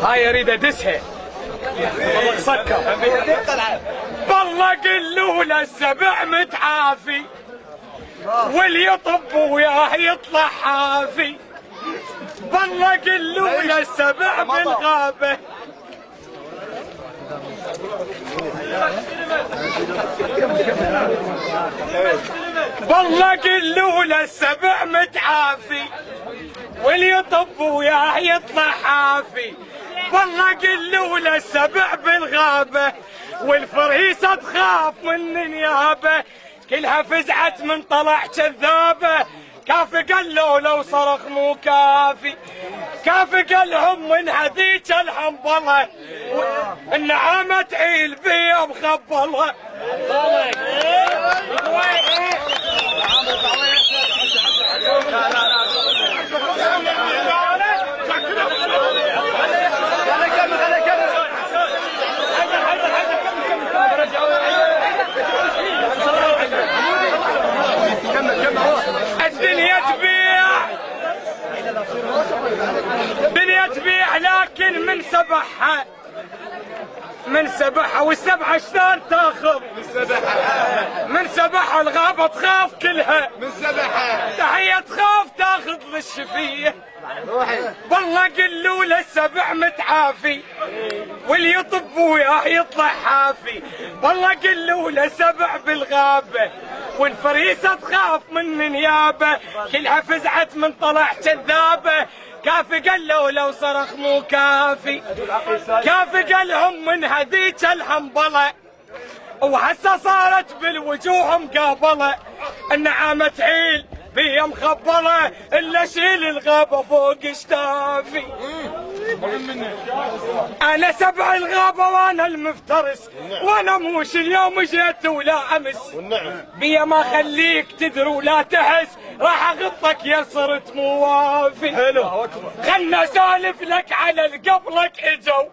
هاي اريد ادسها والله سكر. بالله قلوا له السبع متعافي واللي يطب وياه يطلع حافي. بالله قلوا له السبع بالغابة بالله قلوا له السبع متعافي واللي يطب وياه يطلع حافي. بالله قلوا له السبع بالغابة والفريسة تخاف من النيابة كلها فزعت من طلع كذابة. كافي قالوا لو صرخ مو كافي كافي قالهم من هذيك الحنبلة النعامة تعيل بيا مخبلة. الدنيا تبيع لكن من سبحها والسبحة شلون تاخذ من سبحها الغابة تخاف كلها من سبحها تحية تخاف تاخذ للشفية. والله قلوا له السبع متعافي واللي يطب وياه يطلع حافي. والله قلوا له سبع بالغابة والفريسة تخاف من نيابة كلها فزعت من طلع كذابة. كافي قالوا لو صرخ مو كافي كافي قالهم من هذيك الحنبلة وهسه صارت بالوجوه مقابلة النعامة تعيل بيا مخبلة الا شيل الغابة فوق اشتافي. انا سبع الغابة وانا المفترس وانا موش اليوم جيت ولا امس بيا ما خليك تدري ولا تحس راح اغطك يا صرت موافي. خلنا اسولف لك على القبلك اجوا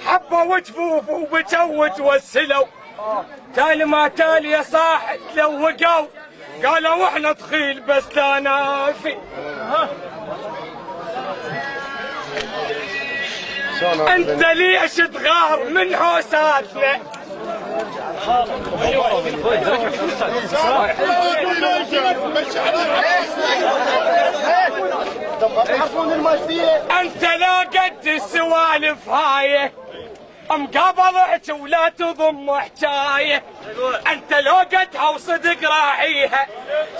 حبوا وجفوف وبجوا وتوسلوا تالي ما تالي يا صاح تلوقوا قالوا احنا تخيل بس لا نافي. انت ليش تغار من حوساتنا انت لا قد السوالف هاي مقابلك ولا تضم حجايه. انت لو قدها وصدق راعيها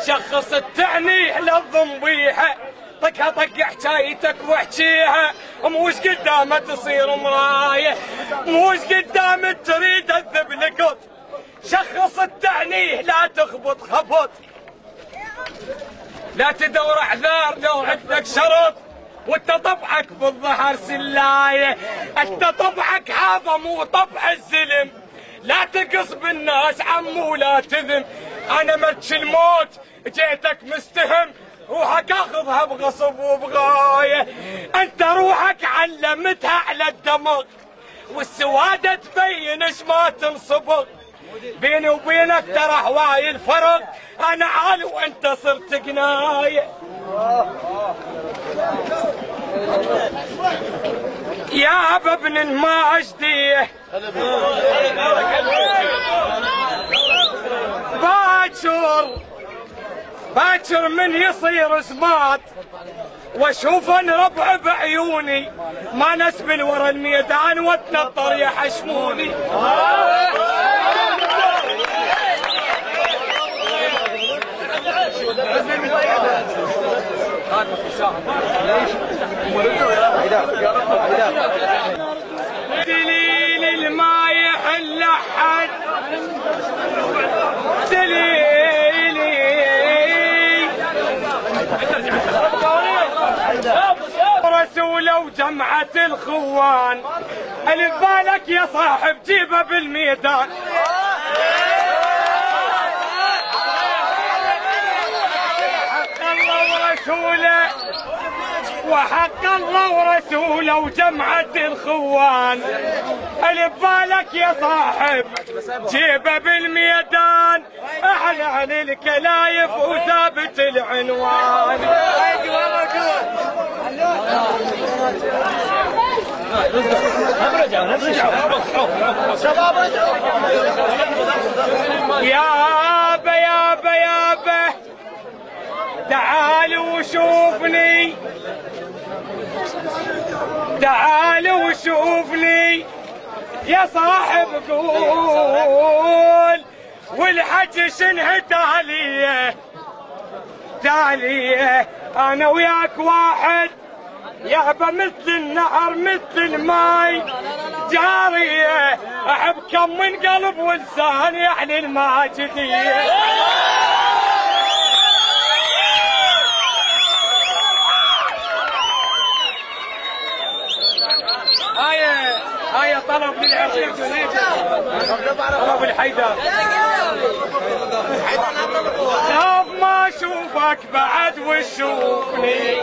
شخص التعنيه للضم بيها طقها طق حكايتك واحكيها موش قدامه تصير مرايه موش قدامه تريد الذب لقط شخص التعنيه لا تخبط خبط لا تدور اعذار لو عندك شرط وانت طبعك بالظهر سلايه. انت طبعك هذا مو طبع الزلم لا تقص بالناس عمو لا تذم. انا مرج الموت جيتك مستهم روحك اخذها بغصب وبغايه. انت روحك علمتها على الدماغ والسواده تبين ايش ما تنصبغ. بيني وبينك ترى هواي الفرق انا عالي وانت صرت قنايه. يا ابن ما اجديه باكر من يصير سمات واشوف ان ربع بعيوني ما نسبل ورا الميدان واتنطر يحشموني. دليل الما يحل حد دليلي رسوله وجمعة الخوان الف بالك يا صاحب جيبه بالميدان. وحق الله ورسوله وجمعة الخوان الف بالك يا صاحب جيبه بالميدان احلى للكلايف وثابت العنوان. شباب رجعوا. يابا يابا يابا تعال وشوفني، تعال وشوفني يا صاحب قول، والحج شنه تاليه تاليه، انا وياك واحد يابا مثل النهر مثل الماي جاريه، احبكم من قلب ولسان يعني الماجديه. هاي طلب للعريس طلب الحيدر. خاف ما اشوفك بعد وشوفني،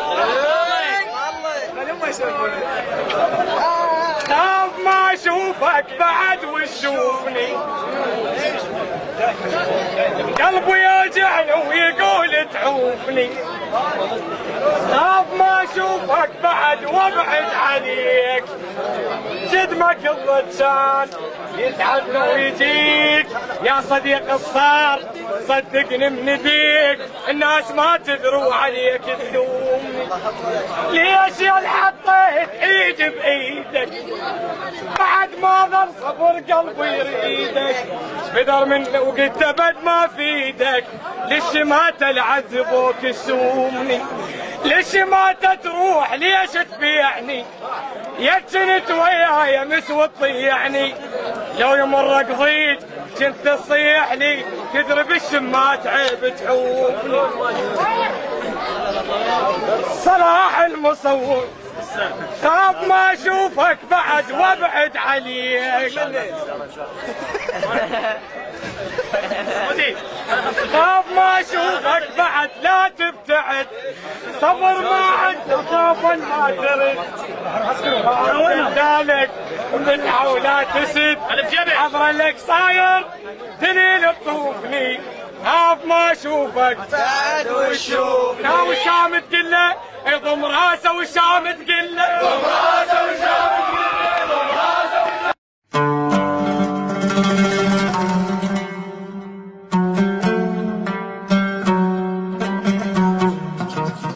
خاف ما اشوفك بعد وشوفني، قلبي يوجعني ويقول تعوفني، خاف ما اشوفك بعد وابعد عليك، جد ما كل كان يتعبنا ويجيك يا صديق الصار، صدقني من ذيك الناس ما تدروا عليك تلومني، ليش يا حطيت ايدي بايدك بعد ما ظل صبر قلبي يريدك، بدر من وقلت ابد ما فيدك، ليش ما تلعذبوك تسومني، ليش ما تروح ليش تبيعني، يا كنت وياي مس وتضيعني، لو يمر قضيت كنت تصيح لي تدري بالشمات عيب تحوفني، صلاح المصور خاف ما اشوفك بعد وابعد عليك، خاف ما اشوفك بعد لا تبتعد، صبر ما عندك خوفا ما ترد، ذلك من حولها تسد حضر لك صاير دليل تطوفني، خاف ما اشوفك بعد وشوفني، وشام تقله يضم راسه وشام تقله، ضم راسه